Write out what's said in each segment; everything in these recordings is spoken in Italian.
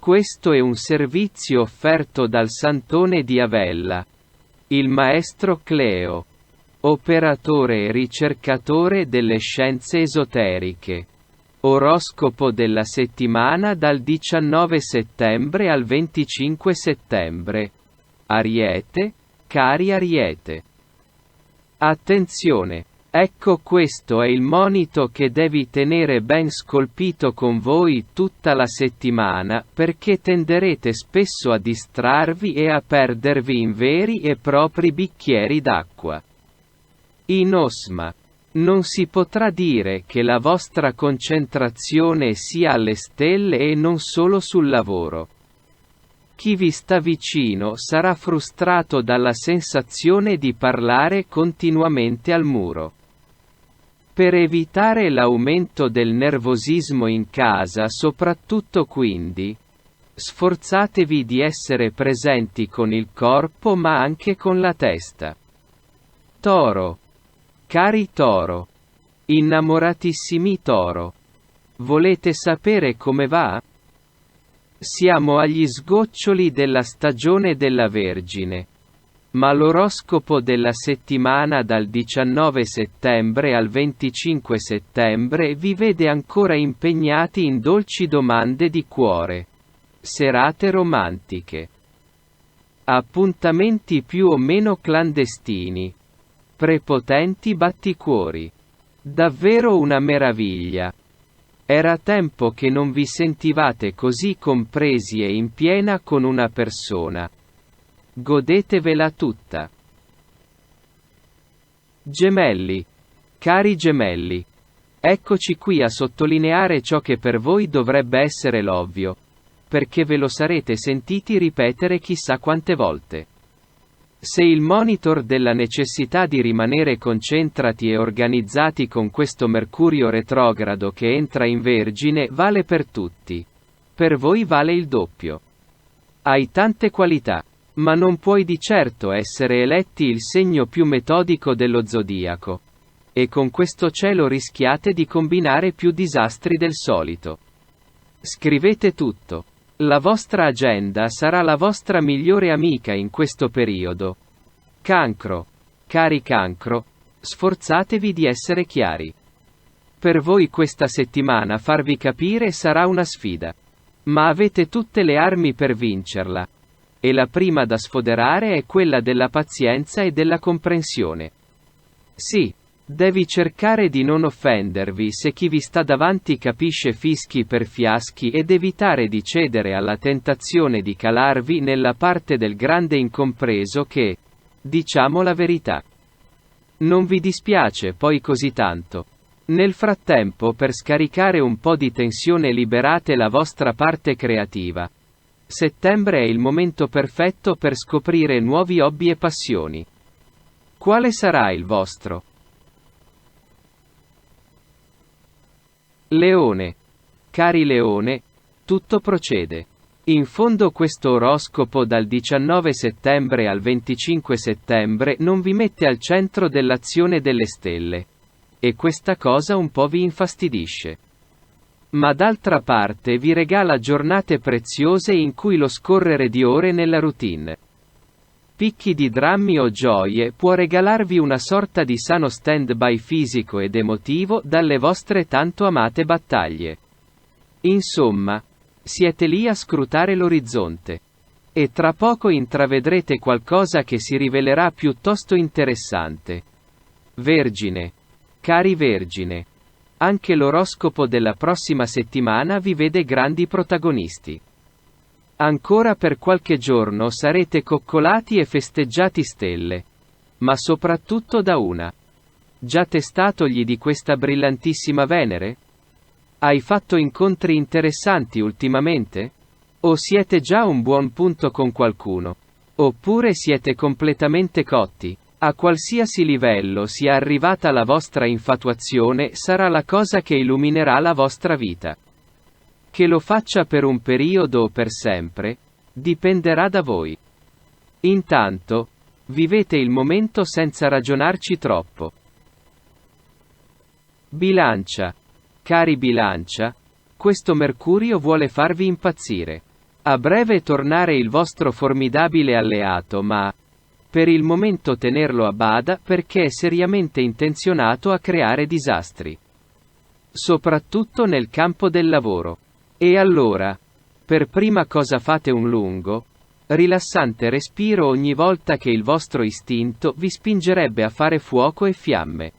Questo è un servizio offerto dal Santone di Avella, il maestro Cleo, operatore e ricercatore delle scienze esoteriche. Oroscopo della settimana dal 19 settembre al 25 settembre. Ariete, cari Ariete. Attenzione! Ecco, questo è il monito che devi tenere ben scolpito con voi tutta la settimana, perché tenderete spesso a distrarvi e a perdervi in veri e propri bicchieri d'acqua. In Osma. Non si potrà dire che la vostra concentrazione sia alle stelle e non solo sul lavoro. Chi vi sta vicino sarà frustrato dalla sensazione di parlare continuamente al muro. Per evitare l'aumento del nervosismo in casa, soprattutto quindi, sforzatevi di essere presenti con il corpo ma anche con la testa. Toro. Cari Toro. Innamoratissimi Toro. Volete sapere come va? Siamo agli sgoccioli della stagione della Vergine. Ma l'oroscopo della settimana dal 19 settembre al 25 settembre vi vede ancora impegnati in dolci domande di cuore. Serate romantiche. Appuntamenti più o meno clandestini. Prepotenti batticuori. Davvero una meraviglia. Era tempo che non vi sentivate così compresi e in piena con una persona. Godetevela tutta. Gemelli. Cari gemelli. Eccoci qui a sottolineare ciò che per voi dovrebbe essere l'ovvio, perché ve lo sarete sentiti ripetere chissà quante volte. Se il monitor della necessità di rimanere concentrati e organizzati con questo Mercurio retrogrado che entra in Vergine vale per tutti, per voi vale il doppio. Hai tante qualità, ma non puoi di certo essere eletti il segno più metodico dello zodiaco. E con questo cielo rischiate di combinare più disastri del solito. Scrivete tutto. La vostra agenda sarà la vostra migliore amica in questo periodo. Cancro. Cari Cancro, sforzatevi di essere chiari. Per voi questa settimana farvi capire sarà una sfida. Ma avete tutte le armi per vincerla. E la prima da sfoderare è quella della pazienza e della comprensione. Sì. Devi cercare di non offendervi se chi vi sta davanti capisce fischi per fiaschi ed evitare di cedere alla tentazione di calarvi nella parte del grande incompreso che, diciamo la verità, non vi dispiace poi così tanto. Nel frattempo, per scaricare un po' di tensione, liberate la vostra parte creativa. Settembre è il momento perfetto per scoprire nuovi hobby e passioni. Quale sarà il vostro? Leone. Cari Leone, tutto procede. In fondo questo oroscopo dal 19 settembre al 25 settembre non vi mette al centro dell'azione delle stelle. E questa cosa un po' vi infastidisce. Ma d'altra parte vi regala giornate preziose in cui lo scorrere di ore nella routine, picchi di drammi o gioie, può regalarvi una sorta di sano stand-by fisico ed emotivo dalle vostre tanto amate battaglie. Insomma, siete lì a scrutare l'orizzonte. E tra poco intravedrete qualcosa che si rivelerà piuttosto interessante. Vergine. Cari Vergine. Anche l'oroscopo della prossima settimana vi vede grandi protagonisti. Ancora per qualche giorno sarete coccolati e festeggiati stelle. Ma soprattutto da una. Già testatogli di questa brillantissima Venere? Hai fatto incontri interessanti ultimamente? O siete già a un buon punto con qualcuno? Oppure siete completamente cotti? A qualsiasi livello sia arrivata la vostra infatuazione sarà la cosa che illuminerà la vostra vita. Che lo faccia per un periodo o per sempre, dipenderà da voi. Intanto, vivete il momento senza ragionarci troppo. Bilancia. Cari Bilancia, questo Mercurio vuole farvi impazzire. A breve tornare il vostro formidabile alleato, ma per il momento tenerlo a bada perché è seriamente intenzionato a creare disastri. Soprattutto nel campo del lavoro. E allora, per prima cosa fate un lungo, rilassante respiro ogni volta che il vostro istinto vi spingerebbe a fare fuoco e fiamme.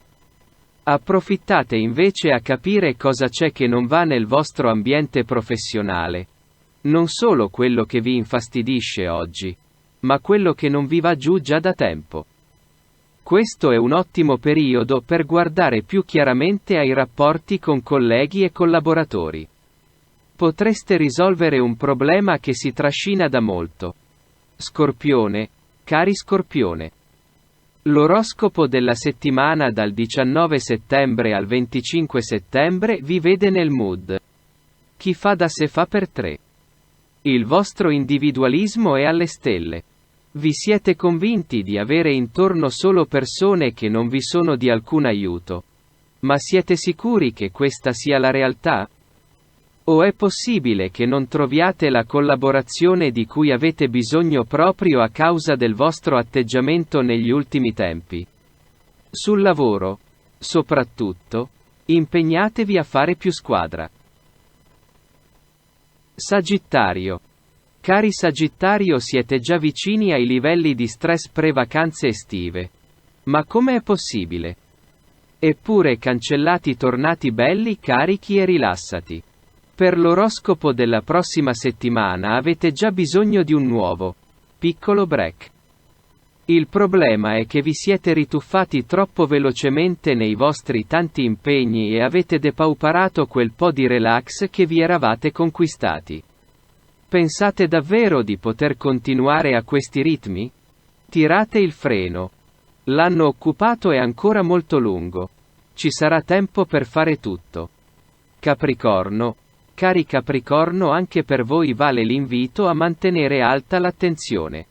Approfittate invece a capire cosa c'è che non va nel vostro ambiente professionale. Non solo quello che vi infastidisce oggi, ma quello che non vi va giù già da tempo. Questo è un ottimo periodo per guardare più chiaramente ai rapporti con colleghi e collaboratori. Potreste risolvere un problema che si trascina da molto. Scorpione, cari Scorpione. L'oroscopo della settimana dal 19 settembre al 25 settembre vi vede nel mood. Chi fa da sé fa per tre. Il vostro individualismo è alle stelle. Vi siete convinti di avere intorno solo persone che non vi sono di alcun aiuto. Ma siete sicuri che questa sia la realtà? O è possibile che non troviate la collaborazione di cui avete bisogno proprio a causa del vostro atteggiamento negli ultimi tempi? Sul lavoro, soprattutto, impegnatevi a fare più squadra. Sagittario. Cari Sagittario, siete già vicini ai livelli di stress pre-vacanze estive. Ma come è possibile? Eppure cancellati tornati belli, carichi e rilassati. Per l'oroscopo della prossima settimana avete già bisogno di un nuovo, piccolo break. Il problema è che vi siete rituffati troppo velocemente nei vostri tanti impegni e avete depauperato quel po' di relax che vi eravate conquistati. Pensate davvero di poter continuare a questi ritmi? Tirate il freno. L'anno occupato è ancora molto lungo. Ci sarà tempo per fare tutto. Capricorno. Cari Capricorno, anche per voi vale l'invito a mantenere alta l'attenzione.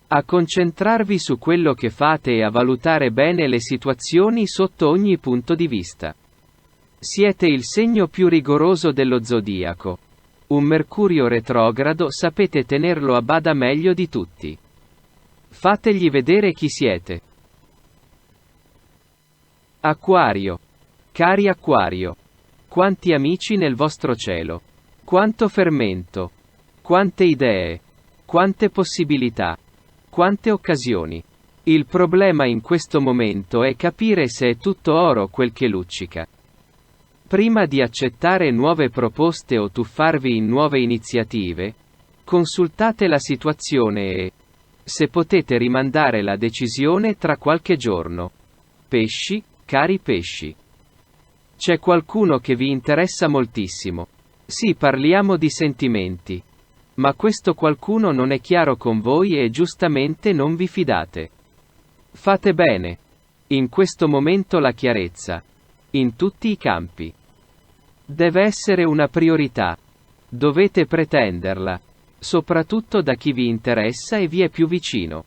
A concentrarvi su quello che fate e a valutare bene le situazioni sotto ogni punto di vista. Siete il segno più rigoroso dello zodiaco. Un Mercurio retrogrado sapete tenerlo a bada meglio di tutti. Fategli vedere chi siete. Acquario. Cari Acquario. Quanti amici nel vostro cielo. Quanto fermento. Quante idee. Quante possibilità. Quante occasioni. Il problema in questo momento è capire se è tutto oro quel che luccica. Prima di accettare nuove proposte o tuffarvi in nuove iniziative, consultate la situazione e, se potete, rimandare la decisione tra qualche giorno. Pesci, cari pesci. C'è qualcuno che vi interessa moltissimo. Sì, parliamo di sentimenti. Ma questo qualcuno non è chiaro con voi e giustamente non vi fidate. Fate bene. In questo momento la chiarezza. In tutti i campi. Deve essere una priorità. Dovete pretenderla. Soprattutto da chi vi interessa e vi è più vicino.